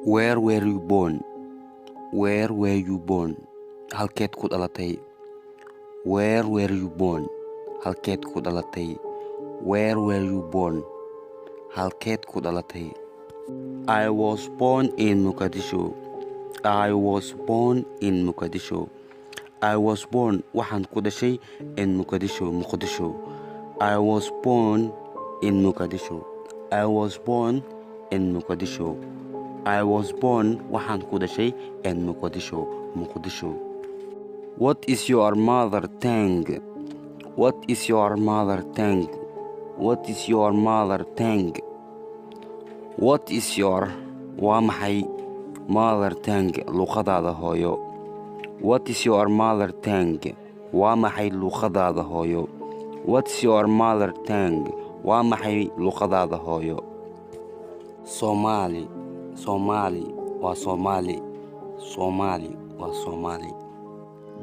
Where were you born? Where were you born? Halkeed ku dhalatay? Where were you born? Halkeed ku dhalatay? Where were you born? Halkeed ku dhalatay? I was born in Mogadishu. I was born in Mogadishu. I was born waxaan ku dhashay in Mogadishu, Mogadishu. I was born in Mogadishu. I was born in Mogadishu. I was born waxaan ku dhashay in Mogadishu, Mogadishu. What is your mother tongue? What is your mother tongue? What is your mother tongue? What is your waa maxay mother tongue luuqadaada hooyo? What is your mother tongue? Waa maxay luuqadaada hooyo? What's your mother tongue? Waa maxay luuqadaada hooyo? Somali, Somali, waa Somali. Somali, waa Somali.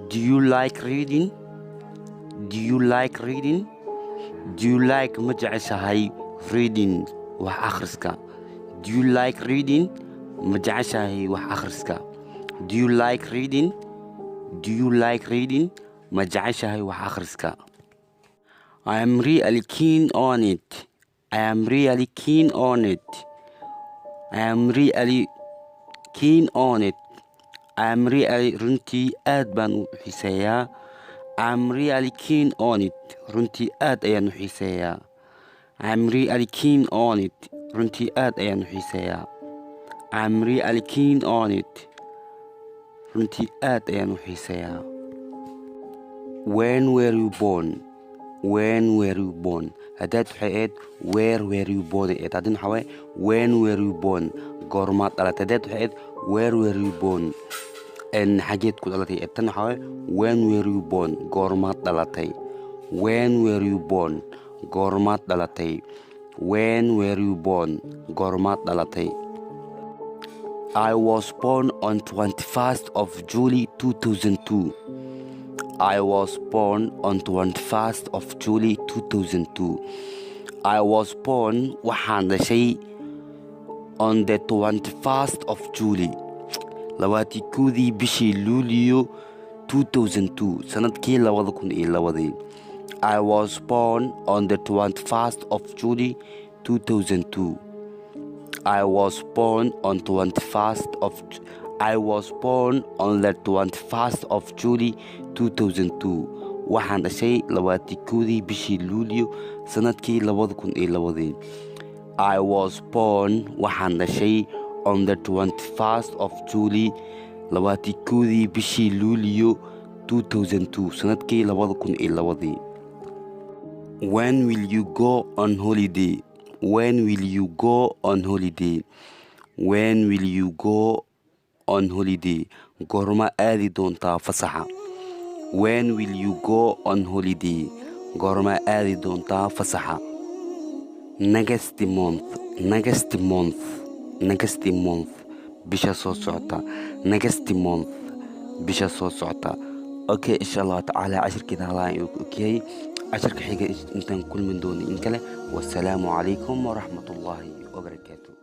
Do you like reading? Do you like reading? Do you like ma jeceshahay reading wax akhriska? Do you like reading? Ma jeceshahay wax akhriska? Do you like reading? Do you like reading? Ma jeceshahay wax akhriska? I am really keen on it. I am really keen on it. I am really keen on it. I am really runtii aad baan u xiiseeyaa. I am really keen on it. Runtii aad ayaan u xiiseeyaa. I am really keen on it. Runtii aad ayaan u xiiseeyaa. I am really keen on it. Runtii aad ayaan u xiiseeyaa. When were you born? When were you born? Haddaad waxay ahayd where were you born? Haddana waxaa waaye when were you born? Goormaad dhalatay? Haddaad waxay ahayd where were you born? Xageed ku dhalatay? Tan waxaa waaye when were you born? Goormaad dhalatay? When were you born? Goormaad dhalatay? When were you born? Goormaad dhalatay? I was born on 21st of July 2002. I was born on 21st of July 2002. I was born waxaan dhashay on the 21st of July. 21 bishii Luulyo 2002. Sanadkii 2002. I was born on the 21st of July 2002. I was born on 21st of I was born on the 21st of July 2002. Waxaan dhashay 21 bishii Luulyo sanadkii 2002. I was born waxaan dhashay on the 21st of July 21 bishii Luulyo 2002 sanadkii 2002. When will you go on holiday? When will you go on holiday? When will you go on holiday? Goorma aadi doontaa fasaxa? When will you go on holiday? Goorma aadi doontaa fasaxa? Next month, next month, next month. Bisha soo socota. Next month. Bisha soo socota. Okay, insha Allah ta'ala cashirkeeda halaan okay. cashirka xiga intaan kulmin doono in kale. Wassalaamu calaykum waraxmatullaahi wabarakaatuh.